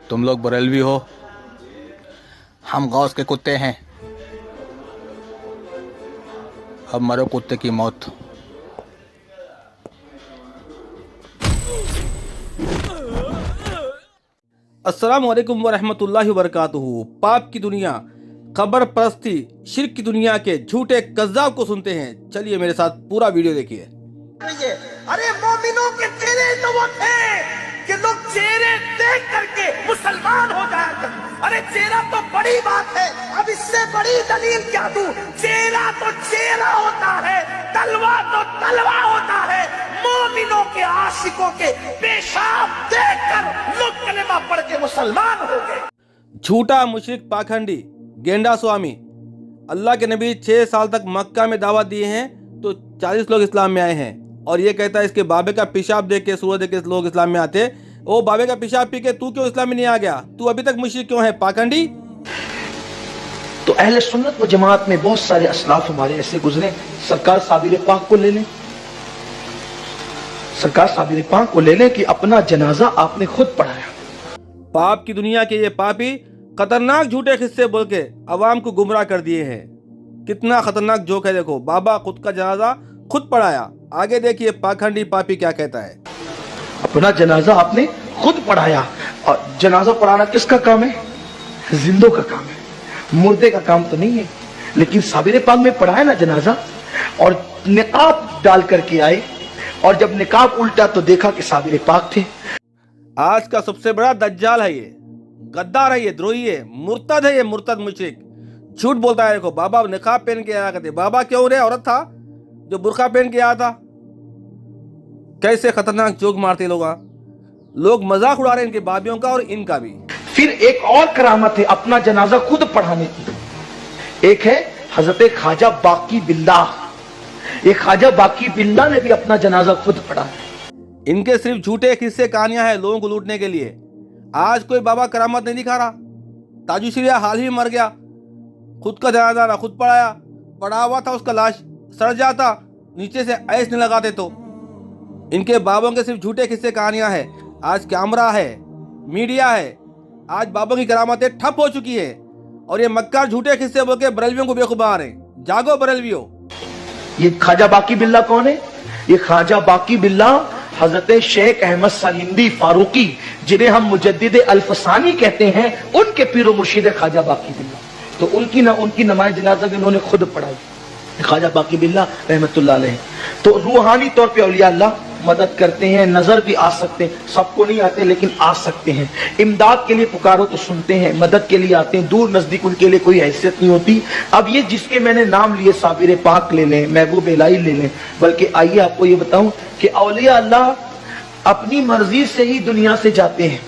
तुम लोग बरेलवी हो, हम गौस के कुत्ते हैं। अब मरो कुत्ते की मौत। अस्सलामु अलैकुम वरहमतुल्लाहि वबरकातुहू। पाप की दुनिया, खबर परस्ती, शिर्क की दुनिया के झूठे कज़्ज़ाब को सुनते हैं। चलिए मेरे साथ पूरा वीडियो देखिए। अरे मोमिनों के चेहरे तो वो थे कि लोग चेहरे देख करके मुसलमान हो जाया करते। अरे चेहरा तो बड़ी बात है, अब इससे बड़ी दलील क्या दूं? चेहरा तो चेहरा होता है, तलवा तो तलवा होता है। मोमिनों के आशिकों के पेशाब देखकर लोग कलेमा पढ़ के मुसलमान हो गए। झूठा मुशरिक पाखंडी गेंडा स्वामी। अल्लाह के नबी 6 साल तक मक्का में दावत दिए हैं तो 40 लोग इस्लाम में आए हैं, और ये कहता है इसके बाबे का पेशाब देख के, सूरत देख के लोग इस्लाम में आते। ओ बाबे का पेशाब पी के तू क्यों इस्लाम में नहीं आ गया? तू अभी तक मुशरिक क्यों है पाखंडी? तो अहले सुन्नत व जमात में बहुत सारे असलाफ हमारे ऐसे गुजरे। सरकार साबिर पाक को ले लें, सरकार साबिर पाक को ले लें कि अपना जनाजा आपने खुद पढ़ाया। पाप की दुनिया के ये पापी खतरनाक झूठे किस्से बोल के अवाम को गुमराह कर दिए हैं। कितना खतरनाक जोक है, देखो। बाबा खुद का जनाजा खुद पढ़ाया। आगे देखिए पाखंडी पापी क्या कहता है। अपना जनाजा आपने खुद पढ़ाया। और जनाजा पढ़ाना किसका काम है? जिंदों का काम है, मुर्दे का काम तो नहीं है। लेकिन साबिर पाक में पढ़ाया ना जनाजा, और निकाब डाल करके आए, और जब निकाब उल्टा तो देखा कि साबिर पाक थे। आज का सबसे बड़ा दज्जाल है ये, गद्दार है ये, द्रोही है, मुर्तद है ये, मुर्तद मुशरिक। झूठ बोलता है। देखो बाबा निकाब पहन के आया करते। बाबा क्यों रे? औरत था जो बुर्का पहन के आया था। कैसे खतरनाक जोक मारते लोग मजाक उड़ा रहे हैं इनके बाबियों का और इनका भी। फिर एक और करामत है अपना जनाजा खुद पढ़ाने की। एक है हजरत ख्वाजा बाकी बिल्लाह। ये ख्वाजा बाकी बिल्लाह ने भी अपना जनाजा खुद पढ़ा। इनके सिर्फ झूठे किस्से कहानियां हैं लोगों को लूटने के लिए। आज कोई बाबा करामत नहीं दिखा रहा। ताजू श्रिया हाल ही में मर गया, खुद का जनाजा ना खुद पढ़ाया, पड़ा हुआ था, उसका लाश सड़ जाता, नीचे से ऐस नहीं लगाते। तो इनके बाबों के सिर्फ झूठे किस्से कहानियां हैं। आज कैमरा है, मीडिया है, आज बाबों की करामतें ठप हो चुकी है, और ये मक्कार झूठे किस्से बोल के बरेलवियों को बेखुबा रहे हैं। जागो बरेलवियों। ये ख्वाजा बाकी बिल्ला कौन है? ये ख्वाजा बाकी बिल्ला हजरत शेख अहमद सलींदी फारूकी, जिन्हें हम मुजद्दिद अल्फसानी कहते हैं, उनके पीरो मुर्शिद ख्वाजा बाकी बिल्ला। तो उनकी नमाज जनाजा भी उन्होंने खुद पढ़ाई, ख्वाजा बाकी बिल्ला रहमतुल्लाह अलैह। तो रूहानी तौर पे औलिया अल्लाह मदद करते हैं, नजर भी आ सकते हैं, सबको नहीं आते लेकिन आ सकते हैं। इमदाद के लिए पुकारो तो सुनते हैं, मदद के लिए आते हैं, दूर नजदीक उनके लिए कोई हैसियत नहीं होती। अब ये जिसके मैंने नाम लिए, साबिर पाक ले लें, महबूब इलाही ले लें, बल्कि आइए आपको ये बताऊं कि औलिया अल्लाह अपनी मर्जी से ही दुनिया से जाते हैं,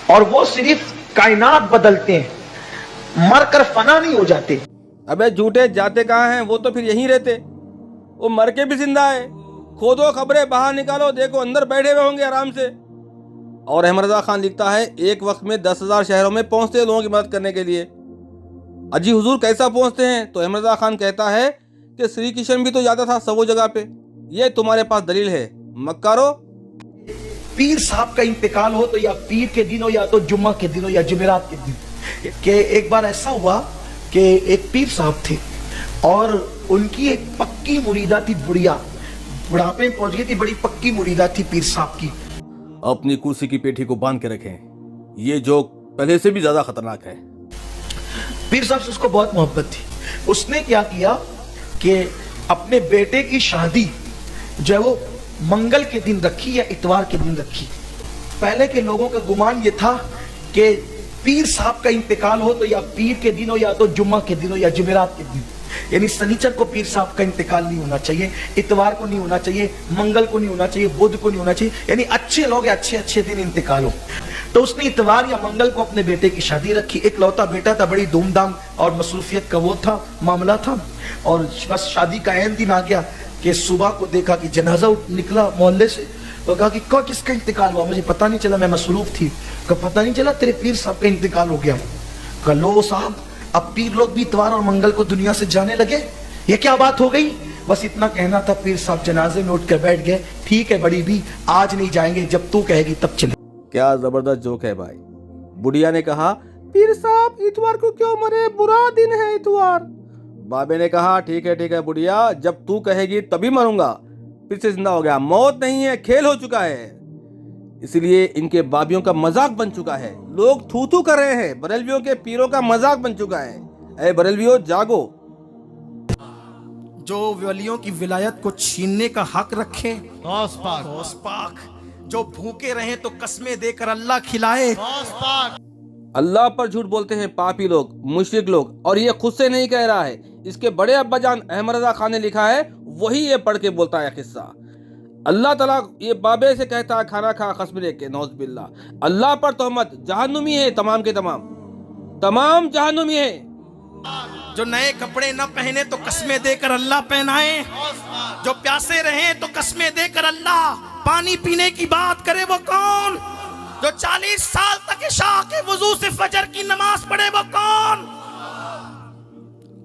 और वो सिर्फ कायनात बदलते हैं, मरकर फना नहीं हो जाते। अबे झूठे जाते कहाँ हैं? वो तो फिर यहीं रहते, वो मर के भी जिंदा है। खोदो खबरें बाहर निकालो, देखो अंदर बैठे हुए होंगे आराम से। और अहमद रजा खान लिखता है एक वक्त में 10,000 शहरों में पहुंचते हैं लोगों की मदद करने के लिए। अजी हुजूर कैसा पहुंचते हैं? तो अहमद रजा खान कहता है कि श्री कृष्ण भी तो जाता था सब जगह पे। ये तुम्हारे पास दलील है मक्कारो। पीर साहब का इंतकाल हो तो या पीर के दिन हो, या तो जुम्मा के दिन हो, या जुमेरात के दिन। कि एक बार ऐसा हुआ कि एक पीर साहब थे, और उनकी एक पक्की मुरीदा थी, बुढ़िया, बुढ़ापे में पहुंच गई थी, बड़ी पक्की मुरीदा थी पीर साहब की। अपनी कुर्सी की पेठी को बांध के रखें, ये जोक पहले से भी ज्यादा खतरनाक है। पीर साहब से उसको बहुत मोहब्बत थी। उसने क्या किया कि अपने बेटे की शादी जो है वो मंगल के दिन रखी या इतवार के दिन रखी। पहले के लोगों का गुमान ये था कि पीर साहब का इंतकाल हो तो या पीर के दिन हो, या तो जुम्मा के दिन हो, या जुमेरात के दिन। यानी शनिचर को पीर साहब का इंतकाल नहीं होना चाहिए, इतवार को नहीं होना चाहिए, मंगल को नहीं होना चाहिए, बुध को नहीं होना चाहिए, यानी अच्छे लोग अच्छे दिन इंतकाल हो। तो उसने इतवार या मंगल को अपने बेटे की शादी रखी। एक लौता बेटा था, बड़ी धूमधाम और मसरूफियत का वो था, मामला था। और बस शादी का ऐन दिन आ गया कि सुबह को देखा कि जनाजा निकला मोहल्ले से। तो कहा कि किसका इंतकाल हुआ? मुझे पता नहीं चला, मैं मसरूफ थी। कहा पता नहीं चला तेरे पीर साहब का इंतकाल हो गया। कहा लो साहब, अब पीर लोग भी इतवार और मंगल को दुनिया से जाने लगे, ये क्या बात हो गई? बस इतना कहना था। पीर साहब जनाजे में उठकर बैठ गए। ठीक है बड़ी भी, आज नहीं जाएंगे, जब तू कहेगी तब चले। क्या जबरदस्त जोक है भाई। बुढ़िया ने कहा, पीर साहब इतवार को क्यों मरे, बुरा दिन है इतवार। बाबे ने कहा, ठीक है बुढ़िया, जब तू कहेगी तभी मरूंगा। फिर से जिंदा हो गया। मौत नहीं है, खेल हो चुका है। इसलिए इनके बाबियों का मजाक बन चुका है। लोग थू थू कर रहे हैं। बरेलवियों के पीरों का मजाक बन चुका है। ऐ बरेलवियों जागो। जो वलियों की विलायत को छीनने का हक रखे, गौस पाक, गौस पाक। जो भूखे रहे तो कस्में देकर अल्लाह खिलाए। गौस पाक। अल्लाह पर झूठ बोलते हैं पापी लोग, मुशरिक लोग। और ये खुद से नहीं कह रहा है, इसके बड़े अब्बाजान अहमद रजा खान ने लिखा है, वही ये पढ़ के बोलता है किस्सा। अल्लाह ताला ये बाबे से कहता है, खाना खा खस्म के, नौज बिल्ला। अल्लाह पर तोहमत, जहन्नुमी है तमाम के तमाम जहन्नुमी है। जो नए कपड़े न पहने तो कस्में देकर अल्लाह पहनाए। जो प्यासे रहे तो कस्में देकर अल्लाह पानी पीने की बात करे, वो कौन? जो 40 साल तक इशा के वजू से फजर की नमाज पढ़े, वो कौन?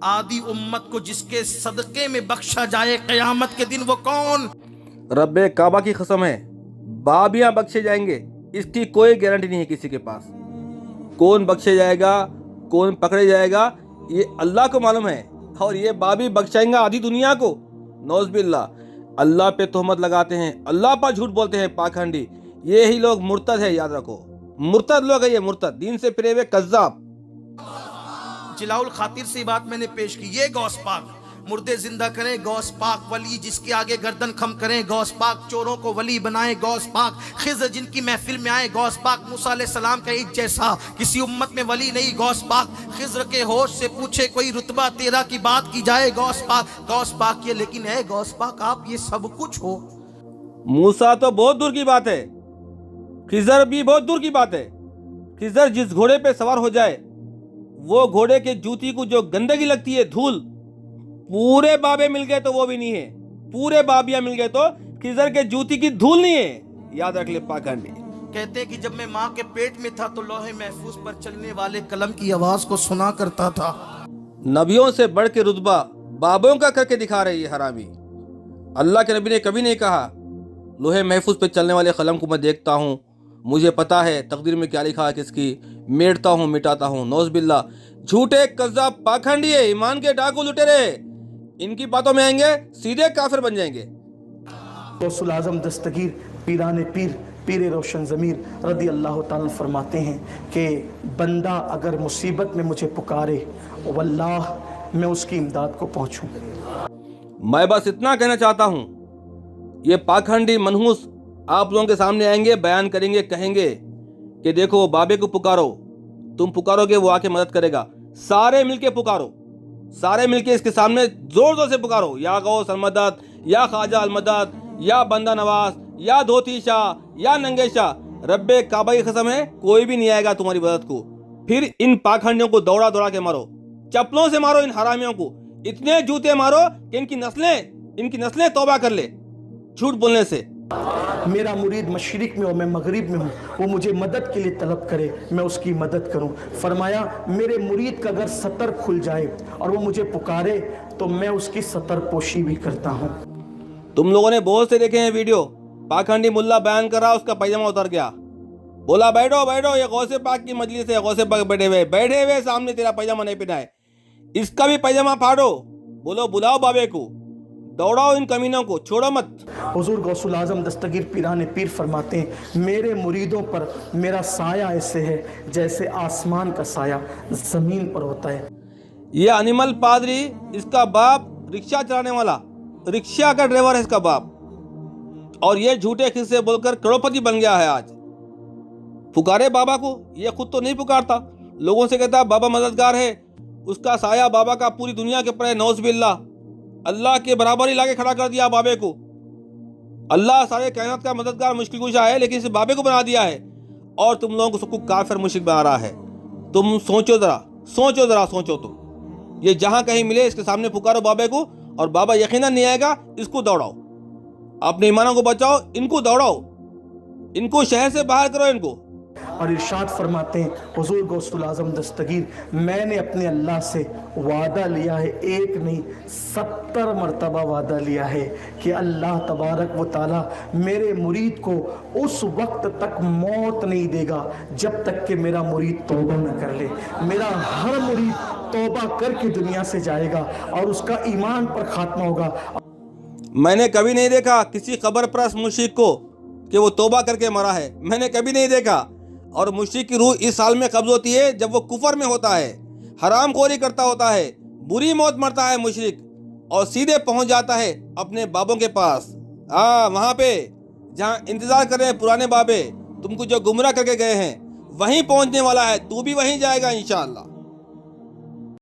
आदि उम्मत को जिसके सदके में बख्शा जाए कयामत के दिन, वो कौन? रब्बे काबा की कसम है, बाबियां बख्शे जाएंगे, इसकी कोई गारंटी नहीं है किसी के पास। कौन बख्शे जाएगा, कौन पकड़े जाएगा, ये अल्लाह को मालूम है। और ये बाबी बख्शाएंगा आधी दुनिया को, नौज बिल्ला। अल्लाह पे तोहमत लगाते हैं, अल्लाह पर झूठ बोलते हैं पाखंडी। ये ही लोग मुर्तद है, याद रखो। मुर्तद लोग है ये, मुर्तद, दीन से फिरे हुए कज्जाब। जिलाउल खातिर से बात मैंने पेश की। ये गौस पाक मुर्दे जिंदा करें, गौस पाक वली जिसके आगे गर्दन खम करें, गौस पाक चोरों को वली बनाए, गौस पाक खिज़र जिनकी महफिल में आए, गौस पाक मूसा अलैहि सलाम का ईद जैसा किसी उम्मत में वली नहीं, गौस पाक खिज़र के होश से पूछे कोई रुतबा तेरा की बात की जाए, गौस पाक ये। लेकिन है गौस पाक आप ये सब कुछ हो। मूसा तो बहुत दूर की बात है, खिज़र भी बहुत दूर की बात है। खिज़र जिस घोड़े पे सवार हो जाए, वो घोड़े के जूती को जो गंदगी लगती है, धूल, पूरे बाबे मिल गए तो वो भी नहीं है, पूरे बाबियां मिल गए तो खिज़र के जूती की धूल नहीं है। याद रख ले पाखंडी। कहते कि जब मैं माँ के पेट में था तो लौहे महफूज पर चलने वाले कलम की आवाज को सुना करता था। नबियों से बढ़ के रुतबा बाबों का करके दिखा रहे ये हरामी। अल्लाह के नबी ने कभी नहीं कहा लोहे महफूज पे चलने वाले कलम को मैं देखता हूँ, मुझे पता है तकदीर में क्या लिखा है किसकी, मेटता हूँ मिटाता हूँ। नौज बिल्ला, झूठे कज़्ज़ाब पाखंडी है, ईमान के डाकू लुटेरे। इनकी बातों में आएंगे सीधे काफिर बन जाएंगे। गौसुल आज़म दस्तगीर पीराने पीर रोशन ज़मीर रदी अल्लाह ताला फरमाते हैं कि बंदा अगर मुसीबत में मुझे पुकारे, वल्लाह मैं उसकी इमदाद को पहुँचूँ। मैं बस इतना कहना चाहता हूँ, ये पाखंडी मनहूस आप लोगों के सामने आएंगे, बयान करेंगे, कहेंगे कि देखो बाबे को पुकारो, तुम पुकारोगे वो आके मदद करेगा। सारे मिलके पुकारो, सारे मिलके इसके सामने जोर जोर से पुकारो, या गौस अलमदद, या ख्वाजा अलमदद, या बंदा नवाज, या धोती शाह, या नंगे शाह। रब्बे काबा की कसम है, कोई भी नहीं आएगा तुम्हारी मदद को। फिर इन पाखंडियों को दौड़ा दौड़ा के मारो, चप्पलों से मारो इन हरामियों को, इतने जूते मारो कि इनकी नस्लें तौबा कर ले झूठ बोलने से। मेरा मुरीद मशरिक में और मैं मगरिब में हूँ, वो मुझे मदद के लिए तलब करे, मैं उसकी मदद करूँ। फरमाया मेरे मुरीद का अगर सतर खुल जाए और वो मुझे पुकारे तो मैं उसकी सतर पोशी भी करता हूँ। तुम लोगों ने बहुत से देखे हैं वीडियो, पाखंडी मुल्ला बयान कर रहा, उसका पैजामा उतर गया, बोला बैठो बैठो, ये गौसे पाक की मजलिस है, गौसे पाक बैठे हुए सामने तेरा पैजामा नहीं पहना है, इसका भी पैजामा फाड़ो, बोलो बुलाओ बाबे को, दौड़ाओ इन कमीनों को, छोड़ो मत। हुजूर गौसुल आज़म दस्तगीर पीराने पीर फरमाते हैं मेरे मुरीदों पर मेरा साया ऐसे है जैसे आसमान का साया ज़मीन पर होता है। ये अनिमल पादरी, इसका बाप रिक्शा चलाने वाला, रिक्शा का ड्राइवर है इसका बाप, और ये झूठे किस्से बोलकर करोड़पति बन गया है आज। पुकारे बाबा को, ये खुद तो नहीं पुकारता, लोगों से कहता बाबा मददगार है, उसका साया बाबा का पूरी दुनिया के ऊपर है। नौज बिल्ला, अल्लाह के बराबर ही लाके खड़ा कर दिया बाबे को। अल्लाह सारे कायनात का मददगार मुश्किल कुशा है, लेकिन इस बाबे को बना दिया है और तुम लोगों को सबको काफिर मुश्रिक बना रहा है। तुम सोचो जरा तुम, ये जहां कहीं मिले इसके सामने पुकारो बाबे को, और बाबा यकीनन नहीं आएगा, इसको दौड़ाओ, अपने ईमानों को बचाओ, इनको दौड़ाओ, इनको शहर से बाहर करो, इनको। اور ارشاد فرماتے ہیں حضور غوث اعظم دستگیر, میں نے اپنے اللہ سے وعدہ لیا ہے, ایک نہیں 70 مرتبہ وعدہ لیا ہے کہ اللہ تبارک و تعالیٰ میرے مرید کو اس وقت تک موت نہیں دے گا جب تک کہ میرا مرید توبہ نہ کر لے. میرا ہر مرید توبہ کر کے دنیا سے جائے گا اور اس کا ایمان پر خاتمہ ہوگا. میں نے کبھی نہیں دیکھا کسی قبر پرست مشرک کو کہ وہ توبہ کر کے مرا ہے, میں نے کبھی نہیں دیکھا. اور مشرک کی روح اس حال میں قبض ہوتی ہے جب وہ کفر میں ہوتا ہے, حرام خوری کرتا ہوتا ہے, بری موت مرتا ہے مشرک, اور سیدھے پہنچ جاتا ہے اپنے بابوں کے پاس. وہاں پہ جہاں انتظار کر رہے ہیں پرانے بابے تم کو جو گمراہ کر کے گئے ہیں, وہیں پہنچنے والا ہے, تو بھی وہیں جائے گا انشاءاللہ.